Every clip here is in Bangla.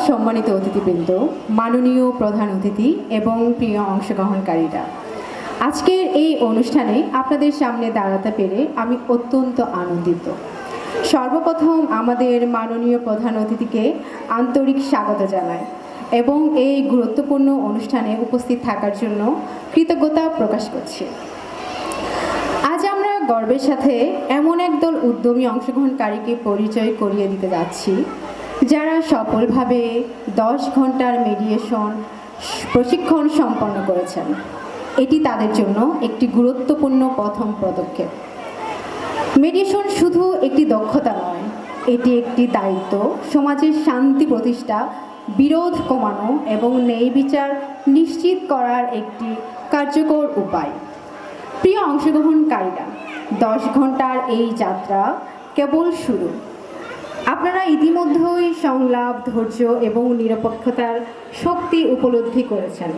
সম্মানিত অতিথিবৃন্দ, মাননীয় প্রধান অতিথি এবং প্রিয় অংশগ্রহণকারীরা, আজকের এই অনুষ্ঠানে আপনাদের সামনে দাঁড়াতে পেরে আমি অত্যন্ত আনন্দিত। সর্বপ্রথম আমাদের মাননীয় প্রধান অতিথিকে আন্তরিক স্বাগত জানাই এবং এই গুরুত্বপূর্ণ অনুষ্ঠানে উপস্থিত থাকার জন্য কৃতজ্ঞতা প্রকাশ করছি। আজ আমরা গর্বের সাথে এমন একদল উদ্যমী অংশগ্রহণকারীকে পরিচয় করিয়ে দিতে যাচ্ছি যারা সফলভাবে 10 ঘন্টার মেডিয়েশন প্রশিক্ষণ সম্পন্ন করেছেন। এটি তাদের জন্য একটি গুরুত্বপূর্ণ প্রথম পদক্ষেপ। মেডিয়েশন শুধু একটি দক্ষতা নয়, এটি একটি দায়িত্ব, সমাজের শান্তি প্রতিষ্ঠা, বিরোধ কমানো এবং ন্যায় বিচার নিশ্চিত করার একটি কার্যকর উপায়। প্রিয় অংশগ্রহণকারীরা, 10 ঘন্টার এই যাত্রা কেবল শুরু। আপনারা ইতিমধ্যেই সংলাপ, ধৈর্য এবং নিরপেক্ষতার শক্তি উপলব্ধি করেছেন।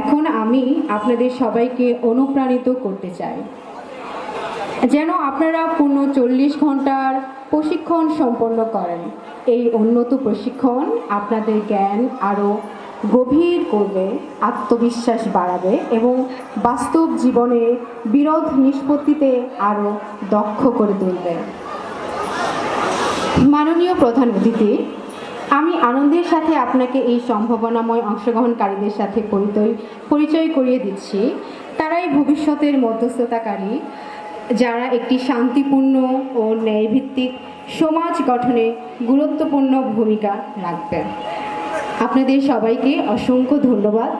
এখন আমি আপনাদের সবাইকে অনুপ্রাণিত করতে চাই যেন আপনারা পূর্ণ 40 ঘন্টার প্রশিক্ষণ সম্পন্ন করেন। এই উন্নত প্রশিক্ষণ আপনাদের জ্ঞান আরও গভীর করবে, আত্মবিশ্বাস বাড়াবে এবং বাস্তব জীবনে বিরোধ নিষ্পত্তিতে আরও দক্ষ করে তুলবে। মাননীয় প্রধান অতিথি, আমি আনন্দের সাথে আপনাকে এই সম্ভাবনাময় অংশগ্রহণকারীদের সাথে পরিচয় করিয়ে দিচ্ছি। তারাই ভবিষ্যতের মধ্যস্থতাকারী, যারা একটি শান্তিপূর্ণ ও ন্যায়ভিত্তিক সমাজ গঠনে গুরুত্বপূর্ণ ভূমিকা রাখবে। আপনাদের সবাইকে অসংখ্য ধন্যবাদ।